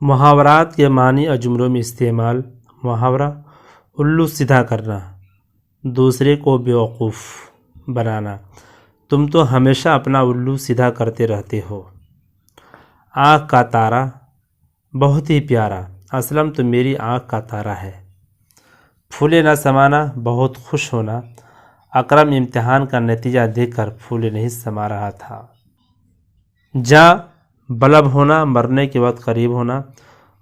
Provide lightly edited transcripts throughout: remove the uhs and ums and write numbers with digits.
محاورات کے معنی اور جملوں میں استعمال۔ محاورہ الو سیدھا کرنا، دوسرے کو بیوقوف بنانا۔ تم تو ہمیشہ اپنا الو سیدھا کرتے رہتے ہو۔ آنکھ کا تارا، بہت ہی پیارا، اسلم تو میری آنکھ کا تارا ہے۔ پھولے نہ سمانا، بہت خوش ہونا، اکرم امتحان کا نتیجہ دیکھ کر پھولے نہیں سما رہا تھا۔ جاں بلب ہونا، مرنے کے وقت قریب ہونا،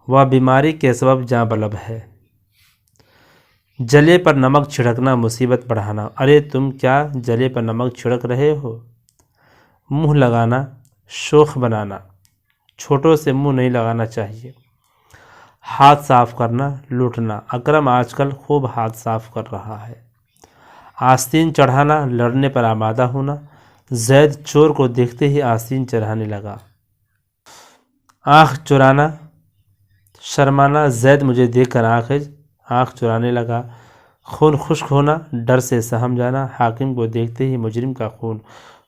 وہ بیماری کے سبب جاں بلب ہے۔ جلے پر نمک چھڑکنا، مصیبت بڑھانا، ارے تم کیا جلے پر نمک چھڑک رہے ہو۔ منہ لگانا، شوخ بنانا، چھوٹوں سے منہ نہیں لگانا چاہیے۔ ہاتھ صاف کرنا، لوٹنا، اکرم آج کل خوب ہاتھ صاف کر رہا ہے۔ آستین چڑھانا، لڑنے پر آمادہ ہونا، زید چور کو دیکھتے ہی آستین چڑھانے لگا۔ آنکھ چرانا، شرمانا، زید مجھے دیکھ کر آنکھ چرانے لگا۔ خون خشک ہونا، ڈر سے سہم جانا، حاکم کو دیکھتے ہی مجرم کا خون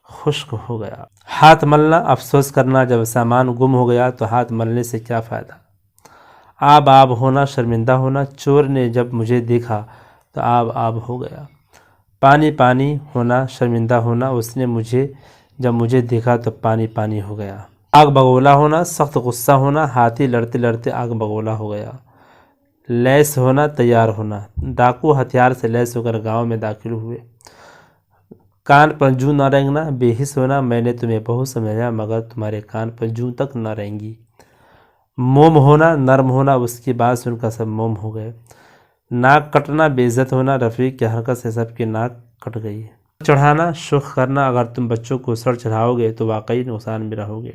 خشک ہو گیا۔ ہاتھ ملنا، افسوس کرنا، جب سامان گم ہو گیا تو ہاتھ ملنے سے کیا فائدہ۔ آب ہونا، شرمندہ ہونا، چور نے جب مجھے دیکھا تو آب ہو گیا۔ پانی ہونا، شرمندہ ہونا، اس نے جب مجھے دیکھا تو پانی ہو گیا۔ آگ بگولا ہونا، سخت غصہ ہونا، ہاتھی لڑتے لڑتے آگ بگولا ہو گیا۔ لیس ہونا، تیار ہونا، ڈاکو ہتھیار سے لیس ہو کر گاؤں میں داخل ہوئے۔ کان پر جوں نہ رینگنا، بے حس ہونا، میں نے تمہیں بہت سمجھایا مگر تمہارے کان پر جوں تک نہ رینگی۔ موم ہونا، نرم ہونا، اس کی بات سن کر سب موم ہو گئے۔ ناک کٹنا، بے عزت ہونا، رفیق کی حرکت سے سب کی ناک کٹ گئی۔ چڑھانا، شوخ کرنا، اگر تم بچوں کو سر چڑھاؤ گے تو واقعی نقصان میں رہو گے۔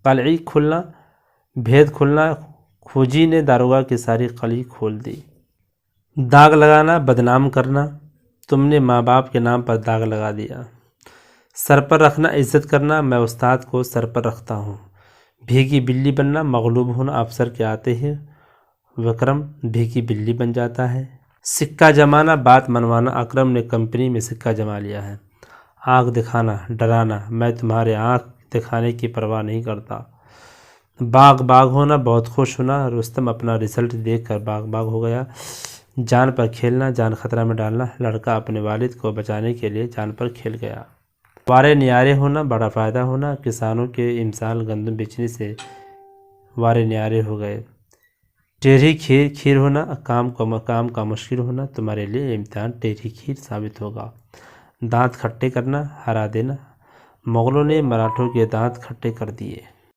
قلعی کھلنا، بھید کھلنا، کھوجی نے داروغہ کی ساری قلعی کھول دی۔ داغ لگانا، بدنام کرنا، تم نے ماں باپ کے نام پر داغ لگا دیا۔ سر پر رکھنا، عزت کرنا، میں استاد کو سر پر رکھتا ہوں۔ بھیگی بلی بننا، مغلوب ہونا، افسر کے آتے ہی وکرم بھیگی بلی بن جاتا ہے۔ سکہ جمانا، بات منوانا، اکرم نے کمپنی میں سکہ جما لیا ہے۔ آنکھ دکھانا، ڈرانا، میں تمہارے آنکھ دکھانے کی پرواہ نہیں کرتا۔ باغ ہونا، بہت خوش ہونا، رستم اپنا رزلٹ دیکھ کر باغ ہو گیا۔ جان پر کھیلنا، جان خطرہ میں ڈالنا، لڑکا اپنے والد کو بچانے کے لیے جان پر کھیل گیا۔ وارے نیارے ہونا، بڑا فائدہ ہونا، کسانوں کے امسال گندم بیچنے سے وارے نیارے ہو گئے۔ ٹیڑھی کھیر ہونا، کام کا مشکل ہونا، تمہارے لیے امتحان ٹیڑھی کھیر ثابت ہوگا۔ دانت کھٹے کرنا، ہرا دینا، مغلوں نے مراٹھوں کے دانت کھٹے کر دیے۔